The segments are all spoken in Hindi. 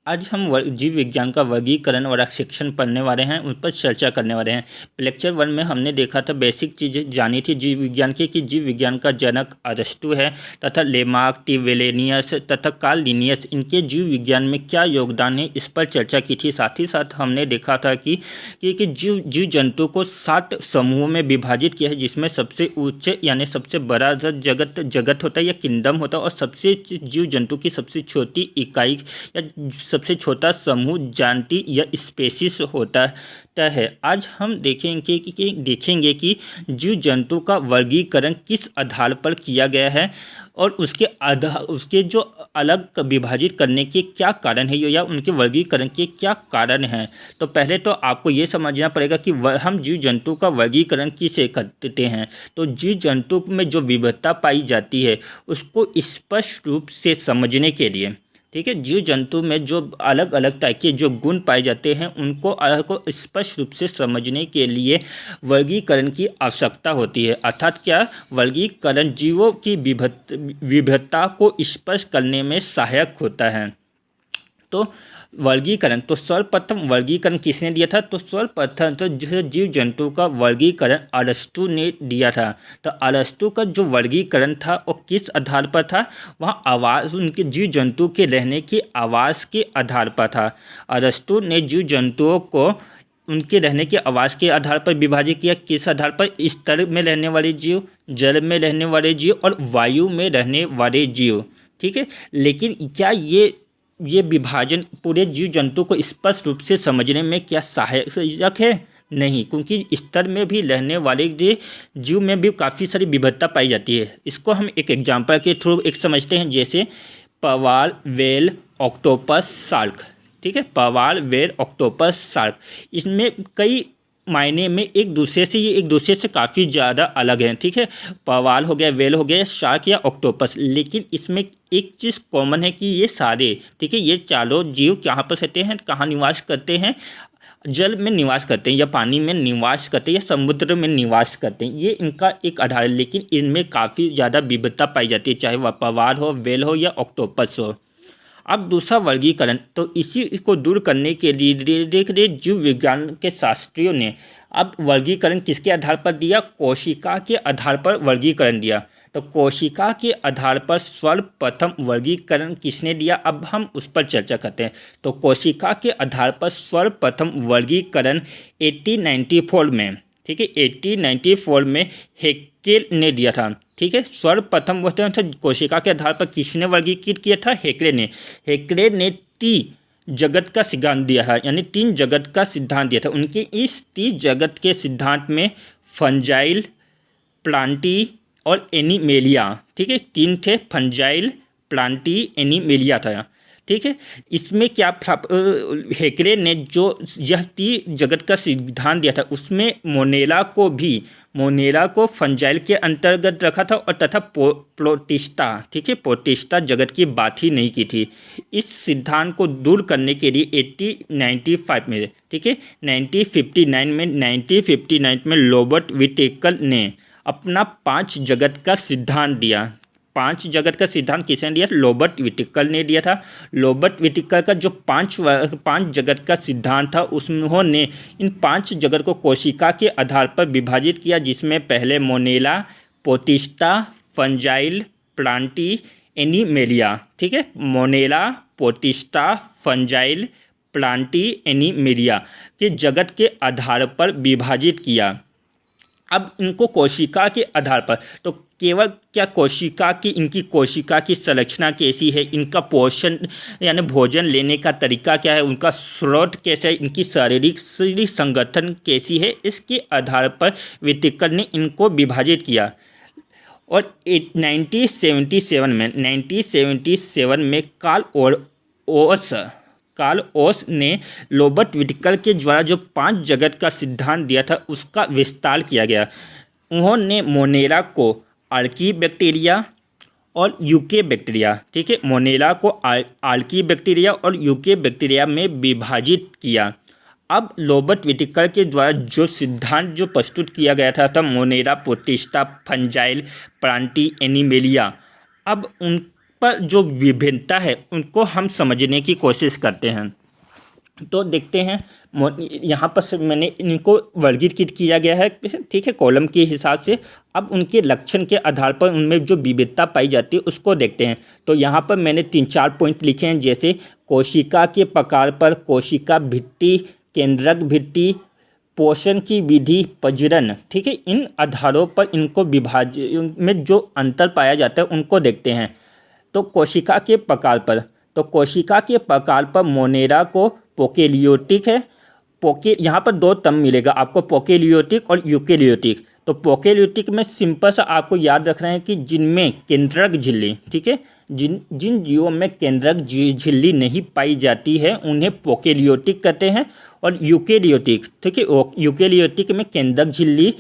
आज हम जीव विज्ञान का वर्गीकरण और सेक्शन पढ़ने वाले हैं, उन पर चर्चा करने वाले हैं। लेक्चर 1 में हमने देखा था, बेसिक चीज़ें जानी थी जीव विज्ञान की, कि जीव विज्ञान का जनक अरस्तु है तथा लेमार्क, टिवेलेनियस तथा कार्ल लिनियस, इनके जीव विज्ञान में क्या योगदान है, इस पर चर्चा की थी। साथ ही साथ हमने देखा था कि जीव जंतु को 7 समूहों में विभाजित किया है, जिसमें सबसे उच्च यानी सबसे बड़ा जगत होता है या किंगडम होता है, और सबसे जीव जंतु की सबसे छोटी इकाई या सबसे छोटा समूह जानती या स्पेसीज होता है। आज हम देखेंगे कि जीव जंतु का वर्गीकरण किस आधार पर किया गया है और उसके जो अलग विभाजित करने के क्या कारण है या उनके वर्गीकरण के क्या कारण हैं। तो पहले तो आपको ये समझना पड़ेगा कि हम जीव जंतु का वर्गीकरण किसे करते हैं। तो जीव जंतु में जो विविधता पाई जाती है उसको स्पष्ट रूप से समझने के लिए, ठीक है, जीव जंतु में जो अलग अलग तरह के जो गुण पाए जाते हैं उनको स्पष्ट रूप से समझने के लिए वर्गीकरण की आवश्यकता होती है। अर्थात क्या, वर्गीकरण जीवों की विविधता को स्पष्ट करने में सहायक होता है। तो वर्गीकरण, तो सर्वप्रथम वर्गीकरण किसने दिया था? तो सर्वप्रथम तो जीव जंतु का वर्गीकरण अरस्तु ने दिया था। तो अरस्तु का जो वर्गीकरण था वो किस आधार पर था? वहाँ आवास, उनके जीव जंतु के रहने की आवास के आधार पर था। अरस्तु ने जीव जंतुओं को उनके रहने के आवास के आधार पर विभाजित किया। किस आधार पर? स्थल में रहने वाले जीव, जल में रहने वाले जीव और वायु में रहने वाले जीव, ठीक है। लेकिन क्या ये विभाजन पूरे जीव जंतु को स्पष्ट रूप से समझने में क्या सहायक है? नहीं, क्योंकि स्तर में भी रहने वाले जीव में भी काफ़ी सारी विविधता पाई जाती है। इसको हम एक एग्जांपल के थ्रू एक समझते हैं, जैसे पवाल, वेल, ऑक्टोपस, शार्क, ठीक है। पवाल, वेल, ऑक्टोपस, शार्क, इसमें कई मायने में एक दूसरे से काफ़ी ज़्यादा अलग हैं, ठीक है। पवाल हो गया, वेल हो गया, शार्क या ऑक्टोपस, लेकिन इसमें एक चीज़ कॉमन है कि ये सारे, ठीक है, ये चारों जीव कहाँ पर रहते हैं, कहाँ निवास करते हैं? जल में निवास करते हैं या पानी में निवास करते हैं या समुद्र में निवास करते हैं। ये इनका एक आधार है, लेकिन इनमें काफ़ी ज़्यादा विविधता पाई जाती है, चाहे वह पवाल हो, वेल हो या ऑक्टोपस हो। अब दूसरा वर्गीकरण, तो इसी को दूर करने के लिए धीरे जीव विज्ञान के शास्त्रियों ने अब वर्गीकरण किसके आधार पर दिया? कोशिका के आधार पर वर्गीकरण दिया। तो कोशिका के आधार पर सर्वप्रथम वर्गीकरण किसने दिया? अब हम उस पर चर्चा करते हैं। तो कोशिका के आधार पर सर्वप्रथम वर्गीकरण 1894 में, ठीक है, 1894 में हेकेल ने दिया था, ठीक है। सर्वप्रथम वह कोशिका के आधार पर किसने वर्गीकृत किया था? हेकेले ने 3 जगत का सिद्धांत दिया है, यानी 3 जगत का सिद्धांत दिया था। उनके इस 3 जगत के सिद्धांत में फंजाइल, प्लांटी और एनिमेलिया, ठीक है, 3 थे, फंजाइल, प्लांटी, एनिमेलिया था, ठीक है। इसमें क्या हेकरे ने जो यह 3 जगत का सिद्धांत दिया था उसमें मोनेला को फंजाइल के अंतर्गत रखा था और तथा प्रोटिस्टा, ठीक है, प्रोटिस्टा जगत की बात ही नहीं की थी। इस सिद्धांत को दूर करने के लिए 1895 में, ठीक है, 1959 में रॉबर्ट विटेकर ने अपना 5 जगत का सिद्धांत दिया। 5 जगत का सिद्धांत किसने दिया? रॉबर्ट विटेकर ने दिया था। रॉबर्ट विटेकर का जो 5 जगत का सिद्धांत था उन्होंने इन 5 जगत को कोशिका के आधार पर विभाजित किया, जिसमें पहले मोनेला, प्रोटिस्टा, फंजाइल, प्लांटी, एनिमेलिया, ठीक है, मोनेला, प्रोटिस्टा, फंजाइल, प्लांटी, एनिमेलिया के जगत के आधार पर विभाजित किया। अब इनको कोशिका के आधार पर, तो केवल क्या इनकी कोशिका की संरचना कैसी है, इनका पोषण यानी भोजन लेने का तरीका क्या है, उनका स्रोत कैसा है, इनकी शारीरिक संगठन कैसी है, इसके आधार पर विटेकर ने इनको विभाजित किया। और 1977 में कार्ल ओस ने रॉबर्ट विटेकर के द्वारा जो 5 जगत का सिद्धांत दिया था उसका विस्तार किया गया। उन्होंने मोनेला को आर्की बैक्टीरिया और यूके बैक्टीरिया, ठीक है, मोनेला को आर्की बैक्टीरिया और यूके बैक्टीरिया में विभाजित किया। अब रॉबर्ट विटेकर के द्वारा जो सिद्धांत जो प्रस्तुत किया गया था मोनेला, प्रोटिस्टा, फंजाइल, प्लांटी, एनिमेलिया, अब पर जो विभिन्नता है उनको हम समझने की कोशिश करते हैं। तो देखते हैं यहाँ पर से मैंने इनको वर्गीकृत किया गया है, ठीक है, कॉलम के हिसाब से। अब उनके लक्षण के आधार पर उनमें जो विविधता पाई जाती है उसको देखते हैं। तो यहाँ पर मैंने 3-4 पॉइंट लिखे हैं, जैसे कोशिका के प्रकार पर, कोशिका भित्ति, केंद्रक भित्ति, पोषण की विधि, प्रजनन, ठीक है। इन आधारों पर इनको विभाजन में जो अंतर पाया जाता है उनको देखते हैं। तो कोशिका के प्रकार पर, तो कोशिका के प्रकार पर मोनेरा को प्रोकैरियोटिक है। यहाँ पर 2 टर्म मिलेगा आपको, प्रोकैरियोटिक और यूकेरियोटिक। तो प्रोकैरियोटिक में सिंपल सा आपको याद रखना है कि जिनमें केंद्रक झिल्ली, ठीक है, जिन जीवों में केंद्रक झिल्ली नहीं पाई जाती है उन्हें प्रोकैरियोटिक कहते हैं। और यूकेरियोटिक, ठीक है, यूकेरियोटिक में केंद्रक झिल्ली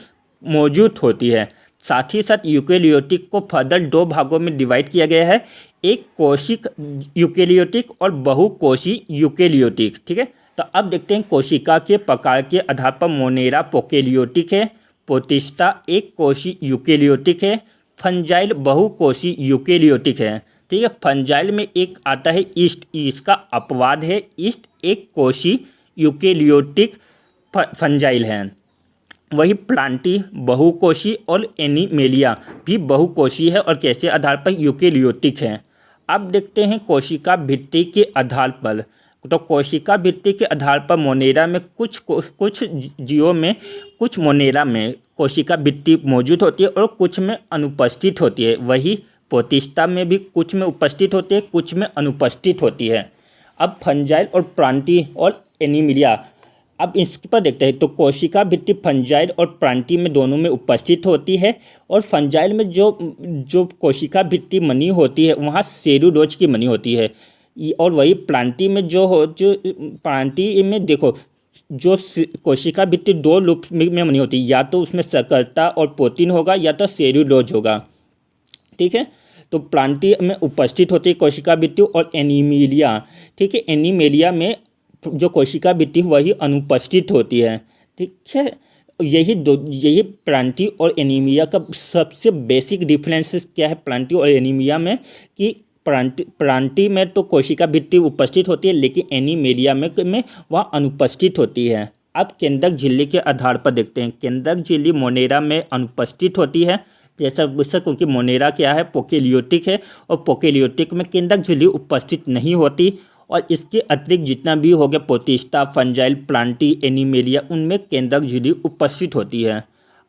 मौजूद होती है। साथ ही साथ यूकेरियोटिक को फर्दर 2 भागों में डिवाइड किया गया है, एक कोशिक यूकेरियोटिक और बहुकोशी यूकेरियोटिक, ठीक है। तो अब देखते हैं कोशिका के प्रकार के आधार पर मोनेरा प्रोकैरियोटिक है, प्रोटिस्टा एक कोशी यूकेरियोटिक है, फंजाइल बहुकोशी यूकेरियोटिक है, ठीक है। फंजाइल में एक आता है ईस्ट, इसका अपवाद है, ईस्ट एक कोशी यूकेरियोटिक फंजाइल है। वही प्लांटी बहुकोशी और एनीमेलिया भी बहुकोशी है और कैसे आधार पर यूकेरियोटिक है। अब देखते हैं कोशिका भित्ति के आधार पर। तो कोशिका भित्ति के आधार पर मोनेरा में कुछ जीवों में, कुछ मोनेरा में कोशिका भित्ति मौजूद होती है और कुछ में अनुपस्थित होती है। वही प्रोटिस्टा में भी कुछ में उपस्थित होती है, कुछ में अनुपस्थित होती है। अब फंजाइल और प्लांटी और एनीमिलिया, अब इस पर देखते हैं। तो कोशिका भित्ति फंजाइल और प्लांटी में दोनों में उपस्थित होती है। और फंजाइल में जो कोशिका भित्ति मनी होती है वहाँ सेलुलोज की मनी होती है। और वही प्लांटी में जो प्लांटी में देखो, जो कोशिका भित्ति 2 रूप में मनी होती है, या तो उसमें शर्करा और प्रोटीन होगा या तो सेलुलोज होगा, ठीक है। तो प्लांटी में उपस्थित होती है कोशिका भित्ति और एनीमिलिया, ठीक है, एनीमेलिया में जो कोशिका भित्ति वही अनुपस्थित होती है, ठीक है। यही प्लांटी और एनीमिया का सबसे बेसिक डिफरेंसेस क्या है प्लांटी और एनीमिया में, कि प्लांटी में तो कोशिका भित्ति उपस्थित होती है लेकिन एनीमेलिया में वह अनुपस्थित होती है। अब केंद्रक झिल्ली के आधार पर देखते हैं। केंद्रक झिल्ली मोनेरा में अनुपस्थित होती है, जैसा क्योंकि मोनेरा क्या है, प्रोकैरियोटिक है, और प्रोकैरियोटिक में केंद्रक झिल्ली उपस्थित नहीं होती। और इसके अतिरिक्त जितना भी हो गया प्रोटिस्टा, फंजाइल, प्लांटी, एनीमेलिया, उनमें केंद्रक झिल्ली उपस्थित होती है।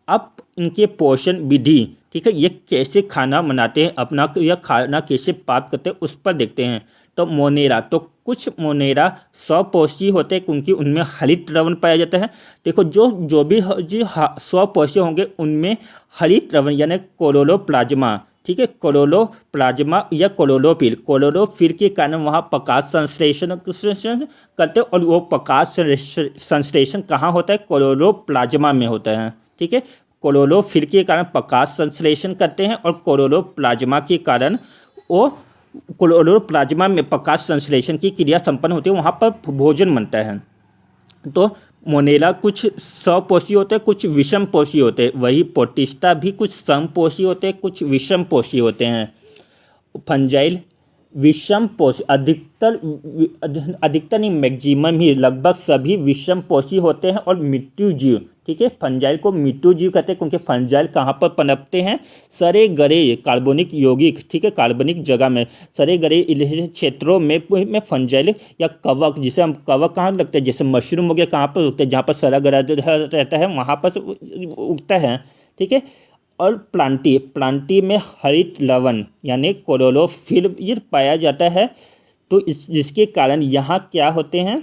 अब इनके पोषण विधि, ठीक है, ये कैसे खाना बनाते हैं, अपना या खाना कैसे प्राप्त करते हैं उस पर देखते हैं। तो मोनेरा, तो कुछ मोनेरा स्वपोषी होते हैं क्योंकि उनमें हरित द्रवण पाया जाता है। देखो जो भी स्वपोषी होंगे उनमें हरित द्रवण यानी क्लोरोप्लाज्मा, ठीक है, क्लोरोप्लाज्मा या क्लोरोफिल के कारण वहाँ प्रकाश संश्लेषण करते हैं। और वो प्रकाश संश्लेषण कहाँ होता है, क्लोरोप्लाज्मा में होता है, ठीक है। क्लोरोफिल के कारण प्रकाश संश्लेषण करते हैं और क्लोरोप्लाज्मा के कारण वो क्लोरोप्लाज्मा में प्रकाश संश्लेषण की क्रिया संपन्न होती है, वहाँ पर भोजन बनता है। तो मोनेरा कुछ स्वपोषी होते हैं, कुछ विषमपोषी होते हैं। वही प्रोटिस्टा भी कुछ समपोषी होते हैं, कुछ विषमपोषी होते हैं। फंजाइल विषमपोषी, अधिकतर नहीं, मैक्सिमम ही, लगभग सभी विषमपोषी होते हैं और मृत्यु जीव, ठीक है। फंजाइल को मृत्यु जीव कहते हैं क्योंकि फंजाइल कहाँ पर पनपते हैं, सरे गरे कार्बनिक यौगिक, ठीक है, कार्बनिक जगह में, सरे गरे क्षेत्रों में फंजाइल या कवक, जिसे हम कवक कहाँ लगते हैं, जैसे मशरूम हो गया, कहाँ पर उगते हैं, जहाँ पर सरा गरा रहता है वहाँ पर उगता है, ठीक है। और प्लांटी में हरित लवण यानी क्लोरोफिल पाया जाता है। तो जिसके कारण यहाँ क्या होते हैं,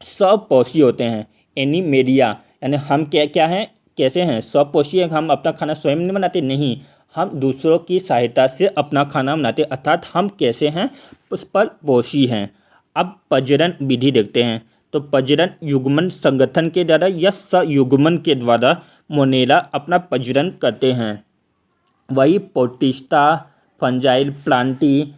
स्वपोषी होते हैं। एनीमेलिया यानी हम क्या हैं, कैसे हैं, स्वपोषी है, हम अपना खाना स्वयं नहीं बनाते, नहीं, हम दूसरों की सहायता से अपना खाना बनाते, अर्थात हम कैसे हैं, उस पर पोषी हैं। अब प्रजनन विधि देखते हैं। तो प्रजनन युग्मन संगठन के द्वारा या सयुग्मन के द्वारा मोनेरा अपना प्रजनन करते हैं। वही प्रोटिस्टा, फंजाइल, प्लांटी,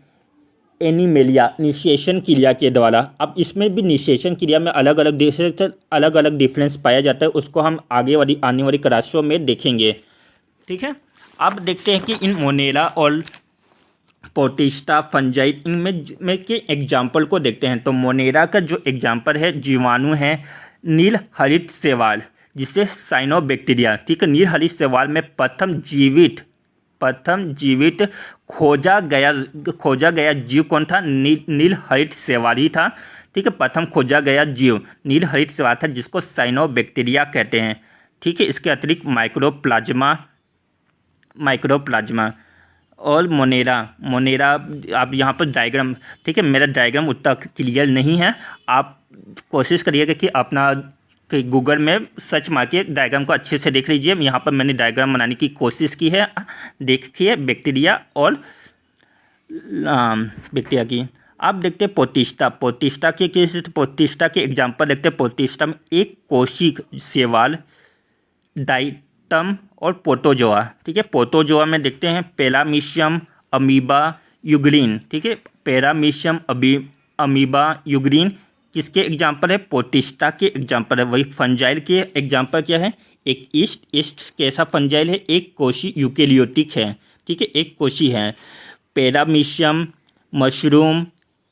एनीमेलिया निषेचन क्रिया के द्वारा। अब इसमें भी निषेचन क्रिया में अलग अलग डिफरेंस पाया जाता है, उसको हम आने वाली क्लासों में देखेंगे, ठीक है। अब देखते हैं कि इन मोनेरा और पोटिस्टा, फंजाई, इनमें के एग्जाम्पल को देखते हैं। तो मोनेरा का जो एग्जाम्पल है जीवाणु है नील हरित शैवाल, जिसे साइनोबैक्टीरिया, ठीक है। नील हरित शैवाल में प्रथम जीवित खोजा गया जीव कौन था? नील हरित शैवाल ही था, ठीक है। प्रथम खोजा गया जीव नील हरित शैवाल था, जिसको साइनोबैक्टीरिया कहते हैं, ठीक है। इसके अतिरिक्त माइक्रोप्लाज्मा और मोनेरा आप यहाँ पर डायग्राम, ठीक है। मेरा डायग्राम उतना क्लियर नहीं है, आप कोशिश करिएगा कि अपना गूगल में सर्च मार के डायग्राम को अच्छे से देख लीजिए। यहाँ पर मैंने डायग्राम बनाने की कोशिश की है, देखिए बैक्टीरिया और बैक्टीरिया की। आप देखते हैं पोटिस्टा के एग्जाम्पल देखते हैं। पोटिस्टा में एक कोशिक शैवाल, डाइटम और प्रोटोजोआ, ठीक है। प्रोटोजोआ में देखते हैं पैरामीशियम, अमीबा, यूग्रीन, ठीक है। पैरामीशियम, अमीबा, यूग्रीन किसके एग्जाम्पल है? पोटिस्टा के एग्जाम्पल है। वही फंजाइल के एग्जाम्पल क्या है? एक ईस्ट कैसा फंजाइल है? एक कोशी यूकेरियोटिक है, ठीक है, एक कोशी है। पैरामीशियम, मशरूम,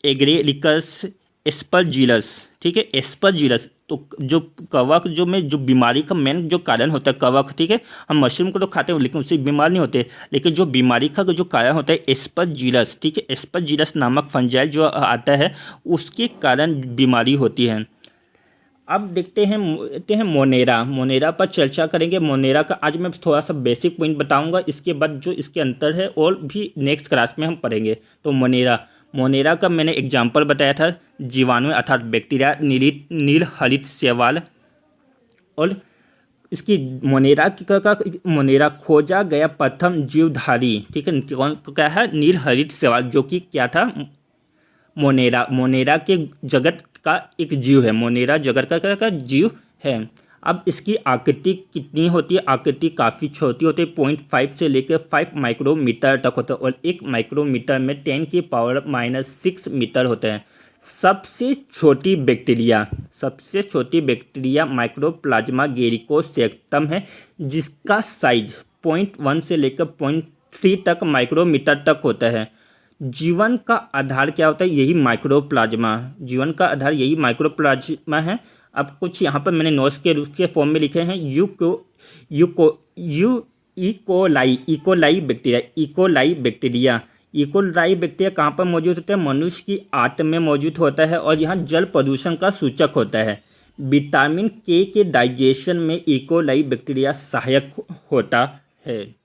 एग्रेलिकस, एस्परजिलस, ठीक है। एस्परजिलस तो जो कवक जो बीमारी का मेन जो कारण होता है कवक, ठीक है। हम मशरूम को तो खाते हैं लेकिन उससे बीमार नहीं होते, लेकिन जो बीमारी का जो कारण होता है एस्परजिलस, ठीक है। एस्परजिलस नामक फंजाइल जो आता है उसके कारण बीमारी होती है। अब देखते हैं मोनेरा पर चर्चा करेंगे। मोनेरा का आज मैं थोड़ा सा बेसिक पॉइंट बताऊंगा, इसके बाद जो इसके अंतर है और भी नेक्स्ट क्लास में हम पढ़ेंगे। तो मोनेरा का मैंने एग्जाम्पल बताया था, जीवाणु अर्थात बैक्टीरिया, नील हरित शैवाल। और इसकी मोनेरा खोजा गया प्रथम जीवधारी, ठीक है। कौन क्या है? नील हरित शैवाल, जो कि क्या था? मोनेरा के जगत का एक जीव है। मोनेरा जगत का जीव है। अब इसकी आकृति कितनी होती है? आकृति काफ़ी छोटी होती है, 0.5 से लेकर 5 माइक्रोमीटर तक होता है, और 1 माइक्रोमीटर में 10⁻⁻⁶ मीटर होते हैं। सबसे छोटी बैक्टीरिया माइक्रोप्लाज्मा गेरिकोसेप्टम है, जिसका साइज 0.1 से लेकर 0.3 तक माइक्रोमीटर तक होता है। जीवन का आधार क्या होता है? यही माइक्रोप्लाज्मा। जीवन का आधार यही माइक्रोप्लाज्मा है। अब कुछ यहाँ पर मैंने नोट्स के रूप के फॉर्म में लिखे हैं। इकोलाई बैक्टीरिया कहाँ पर मौजूद होता है? मनुष्य की आंत में मौजूद होता है, और यहाँ जल प्रदूषण का सूचक होता है। विटामिन के डाइजेशन में इकोलाई बैक्टीरिया सहायक होता है।